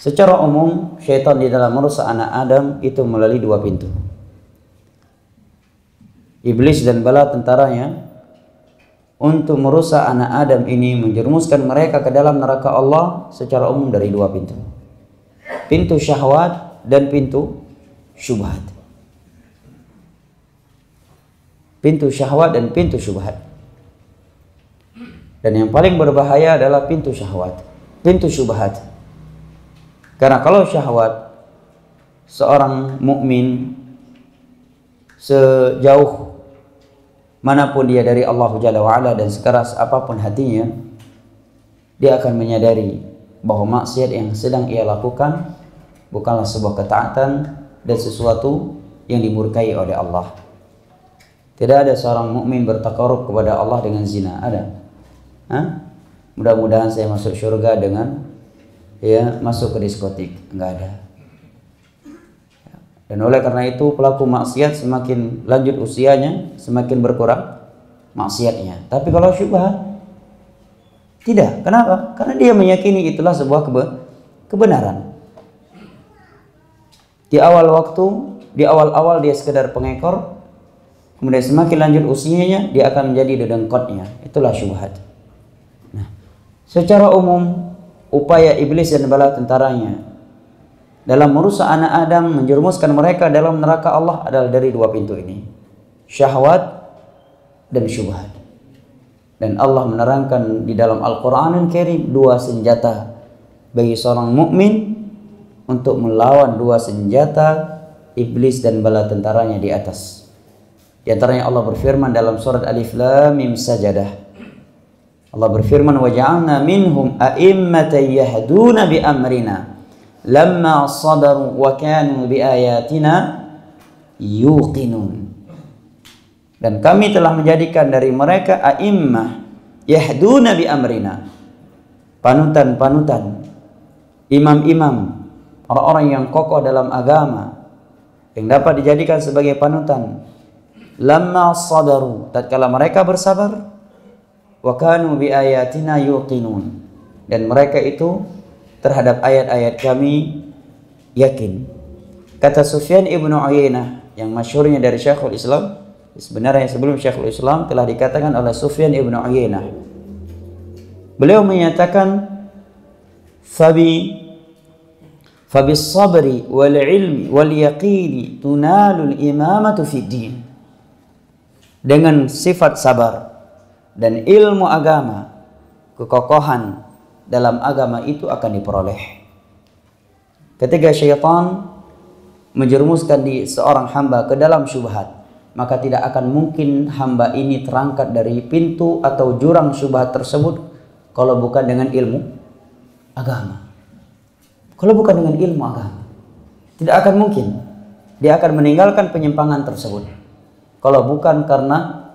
Secara umum, syaitan di dalam merusak anak Adam itu melalui dua pintu. Iblis dan bala tentaranya untuk merusak anak Adam ini, menjerumuskan mereka ke dalam neraka Allah secara umum dari dua pintu. Pintu syahwat dan pintu syubhat. Pintu syahwat dan pintu syubhat. Dan yang paling berbahaya adalah pintu syahwat, pintu syubhat. Karena kalau syahwat, seorang mukmin sejauh manapun dia dari Allah Jalla wa'ala dan sekeras apapun hatinya, dia akan menyadari bahwa maksiat yang sedang ia lakukan bukanlah sebuah ketaatan dan sesuatu yang dimurkai oleh Allah. Tidak ada seorang mukmin bertakarub kepada Allah dengan zina. Ada? Mudah-mudahan saya masuk surga dengan masuk ke diskotik. Enggak ada. Dan oleh karena itu pelaku maksiat semakin lanjut usianya semakin berkurang maksiatnya. Tapi kalau syubhat tidak. Kenapa? Karena dia meyakini itulah sebuah kebenaran. Di awal waktu, di awal-awal dia sekedar pengekor, kemudian semakin lanjut usianya dia akan menjadi dedengkotnya. Itulah syubhat. Nah, secara umum upaya iblis dan bala tentaranya dalam merusak anak Adam, menjerumuskan mereka dalam neraka Allah adalah dari dua pintu ini, syahwat dan syubhat. Dan Allah menerangkan di dalam Al-Qur'anul Karim dua senjata bagi seorang mukmin untuk melawan dua senjata iblis dan bala tentaranya di atas. Di antaranya Allah berfirman dalam surat Alif Lam Mim Sajadah. Allah berfirman, wa ja'alna minhum a'immatan yahduna bi amrina lamma sabaru wa kanu bi ayatina yuqinun. Dan kami telah menjadikan dari mereka a'immah yahduna bi amrina, panutan-panutan, imam-imam, orang-orang yang kokoh dalam agama yang dapat dijadikan sebagai panutan. Lamma sabaru, tatkala mereka bersabar, wa kanu bi ayatina yuqinun, dan mereka itu terhadap ayat-ayat kami yakin. Kata Sufyan ibnu Uyainah yang masyhurnya dari Syekhul Islam, sebenarnya sebelum Syekhul Islam telah dikatakan oleh Sufyan ibnu Uyainah, beliau menyatakan fabis sabri wal ilmi wal yaqini tunalul imamatu fid din. Dengan sifat sabar dan ilmu agama, kekokohan dalam agama itu akan diperoleh. Ketika syaitan menjerumuskan di seorang hamba ke dalam syubhat, maka tidak akan mungkin hamba ini terangkat dari pintu atau jurang syubhat tersebut kalau bukan dengan ilmu agama. Kalau bukan dengan ilmu agama, tidak akan mungkin dia akan meninggalkan penyimpangan tersebut kalau bukan karena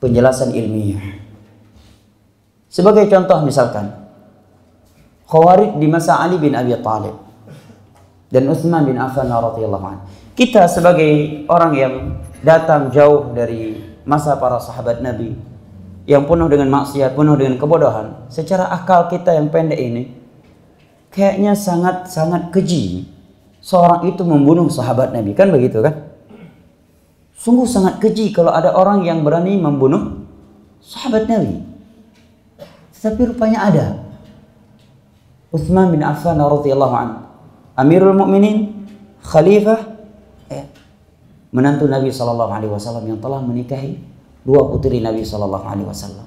penjelasan ilmiah. Sebagai contoh misalkan Khawarij di masa Ali bin Abi Thalib dan Utsman bin Affan radhiyallahu anhu. Kita sebagai orang yang datang jauh dari masa para sahabat Nabi yang penuh dengan maksiat, penuh dengan kebodohan, secara akal kita yang pendek ini kayaknya sangat keji seorang itu membunuh sahabat Nabi, kan begitu kan? Sungguh sangat keji kalau ada orang yang berani membunuh sahabat Nabi. Tetapi rupanya ada. Utsman bin Affan radhiyallahu anhu, Amirul Mukminin, khalifah, menantu Nabi sallallahu alaihi wasallam yang telah menikahi dua putri Nabi sallallahu alaihi wasallam,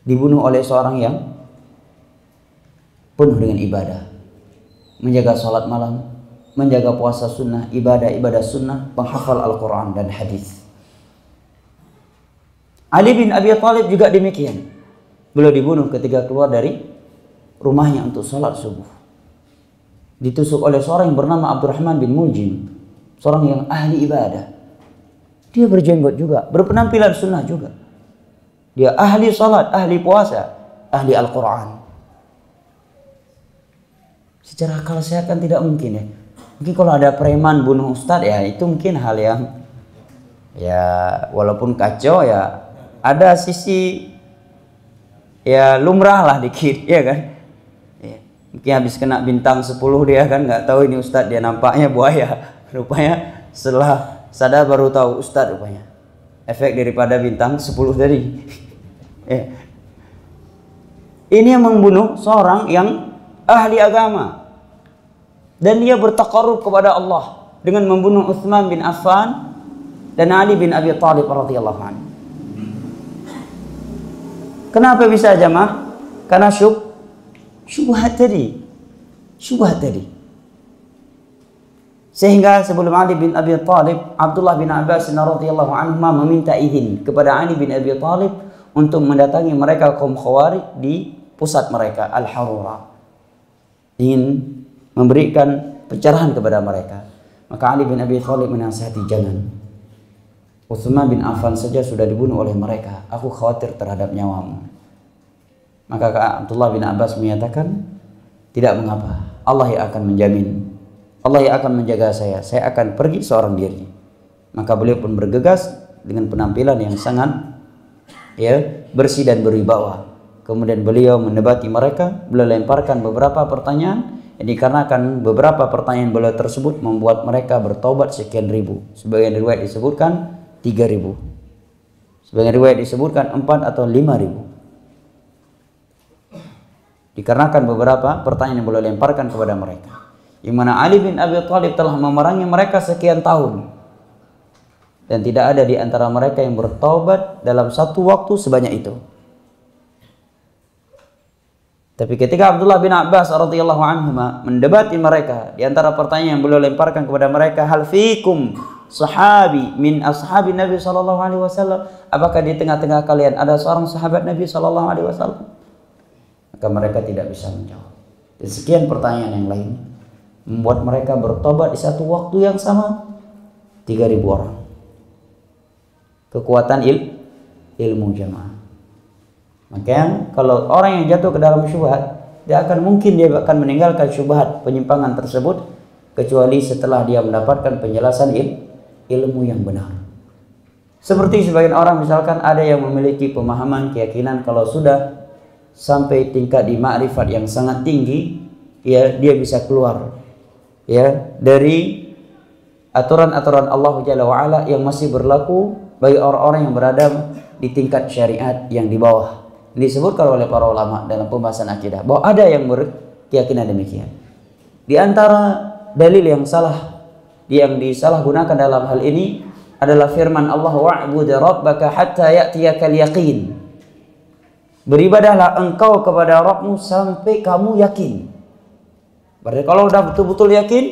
dibunuh oleh seorang yang penuh dengan ibadah, menjaga salat malam, menjaga puasa sunnah, ibadah sunnah, penghafal Al-Quran dan hadis. Ali bin Abi Thalib juga demikian. Beliau dibunuh ketika keluar dari rumahnya untuk salat subuh. Ditusuk oleh seorang yang bernama Abdurrahman bin Muljim, seorang yang ahli ibadah. Dia berjenggot juga, berpenampilan sunnah juga. Dia ahli salat, ahli puasa, ahli Al-Quran. Secara akal sehat kan tidak mungkin ya. Mungkin kalau ada preman bunuh ustadz ya itu mungkin hal yang ya walaupun kacau ya ada sisi ya lumrah lah dikit ya kan. Ya. Mungkin habis kena bintang 10 dia kan nggak tahu ini Ustadz, dia nampaknya buaya. Rupanya setelah sadar baru tahu Ustadz rupanya. Efek daripada bintang 10 tadi. Ya. Ini yang membunuh seorang yang ahli agama. Dan dia bertaqarrub kepada Allah dengan membunuh Utsman bin Affan dan Ali bin Abi Thalib radhiyallahu anhu. Kenapa bisa jamaah? Karena syubhat tadi. Syubhat tadi. Sehingga sebelum Ali bin Abi Thalib, Abdullah bin Abbas radhiyallahu anhu meminta izin kepada Ali bin Abi Thalib untuk mendatangi mereka kaum Khawarij di pusat mereka Al-Harura. Ingin memberikan pencerahan kepada mereka. Maka Ali bin Abi Thalib menasihati, jangan. Utsman bin Affan saja sudah dibunuh oleh mereka. Aku khawatir terhadap nyawamu. Maka Abdullah bin Abbas menyatakan, tidak mengapa. Allah yang akan menjamin. Allah yang akan menjaga saya. Saya akan pergi seorang diri. Maka beliau pun bergegas dengan penampilan yang sangat bersih dan berwibawa. Kemudian beliau mendebati mereka. Beliau lemparkan beberapa pertanyaan. Yang dikarenakan beberapa pertanyaan beliau tersebut membuat mereka bertobat sekian ribu. Sebagian riwayat disebutkan 3.000. Sebagian riwayat disebutkan 4 atau 5.000. Dikarenakan beberapa pertanyaan yang beliau lemparkan kepada mereka. Yang mana Ali bin Abi Thalib telah memerangi mereka sekian tahun. Dan tidak ada di antara mereka yang bertobat dalam satu waktu sebanyak itu. Tapi ketika Abdullah bin Abbas radhiyallahu anhu mendebati mereka, di antara pertanyaan yang beliau lemparkan kepada mereka, hal fikum sahabi min ashabi Nabi sallallahu alaihi wasallam? Apakah di tengah-tengah kalian ada seorang sahabat Nabi sallallahu alaihi wasallam? Maka mereka tidak bisa menjawab. Dan sekian pertanyaan yang lain membuat mereka bertobat di satu waktu yang sama 3.000 orang. Kekuatan ilmu jamaah. Maka kalau orang yang jatuh ke dalam syubhat, dia akan mungkin dia akan meninggalkan syubhat penyimpangan tersebut kecuali setelah dia mendapatkan penjelasan ilmu yang benar. Seperti sebagian orang misalkan ada yang memiliki pemahaman keyakinan kalau sudah sampai tingkat di ma'rifat yang sangat tinggi, dia bisa keluar dari aturan-aturan Allah Jalla wa'ala yang masih berlaku bagi orang-orang yang berada di tingkat syariat yang di bawah. Disebutkan oleh para ulama dalam pembahasan akidah bahwa ada yang berkeyakinan demikian. Di antara dalil yang salah yang disalahgunakan dalam hal ini adalah firman Allah, wa'bud rabbaka hatta ya'tiyakal yaqin. Beribadahlah engkau kepada Rabbmu sampai kamu yakin. Berarti kalau sudah betul-betul yakin,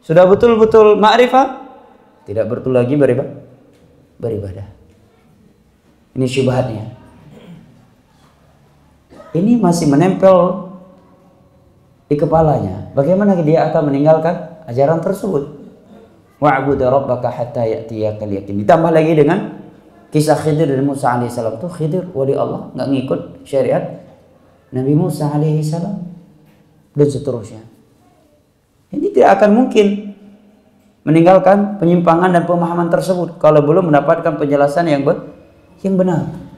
sudah betul-betul ma'rifah, tidak betul lagi beribadah. Ini syubhatnya. Ini masih menempel di kepalanya. Bagaimana dia akan meninggalkan ajaran tersebut? Wa'bud rabbaka hatta ya'tiyakal yaqin. Ditambah lagi dengan kisah Khidir dan Musa alaihissalam. Tuh Khidir wali Allah, nggak ngikut syariat Nabi Musa alaihissalam dan seterusnya. Ini tidak akan mungkin meninggalkan penyimpangan dan pemahaman tersebut kalau belum mendapatkan penjelasan yang benar.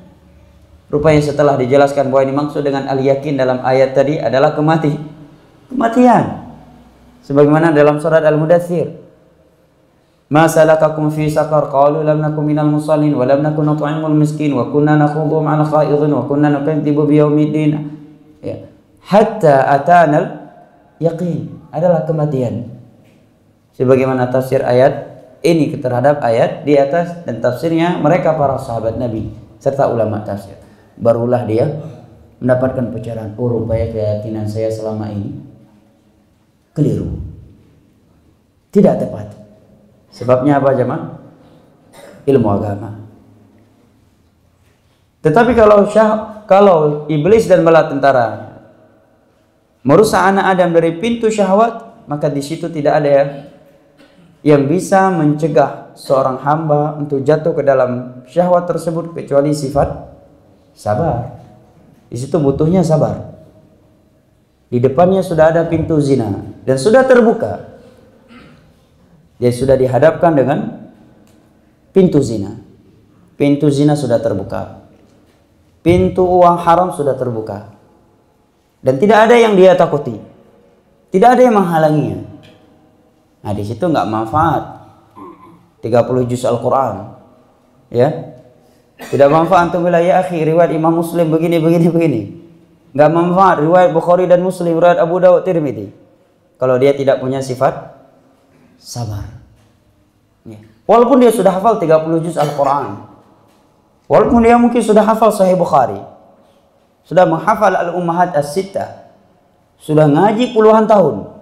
Rupanya setelah dijelaskan bahwa ini maksud dengan al-yakin dalam ayat tadi adalah kematian. Sebagaimana dalam surat Al-Mudaththir. Ma salakakum fi saqar? Qalu lam nakum minal musallin wa lam nakun nut'imul miskin wa kunna nakhudhu ma'al khaidin wa kunna nukadzibu biyaumiddin. Hatta atanal yaqin, adalah kematian. Sebagaimana tafsir ayat ini terhadap ayat di atas dan tafsirnya mereka para sahabat Nabi serta ulama tafsir. Barulah dia mendapatkan pencerahan. Oh, rupanya keyakinan saya selama ini keliru, tidak tepat. Sebabnya apa jemaah? Ilmu agama. Tetapi kalau iblis dan bala tentara merusak anak Adam dari pintu syahwat, maka di situ tidak ada yang bisa mencegah seorang hamba untuk jatuh ke dalam syahwat tersebut kecuali sifat sabar. Di situ butuhnya sabar. Di depannya sudah ada pintu zina dan sudah terbuka. Dia sudah dihadapkan dengan pintu zina. Pintu zina sudah terbuka. Pintu uang haram sudah terbuka. dan tidak ada yang dia takuti, tidak ada yang menghalanginya. Nah di situ nggak manfaat 30 juz Al-Quran, ya. Tidak manfaat antum bilang ya akhi riwayat Imam Muslim begini. Nggak manfaat riwayat Bukhari dan Muslim, riwayat Abu Dawud, Tirmidzi, kalau dia tidak punya sifat sabar. Ya. Walaupun dia sudah hafal 30 juz Al-Quran, walaupun dia mungkin sudah hafal Sahih Bukhari, sudah menghafal Al-Ummahat As-Sittah, sudah ngaji puluhan tahun,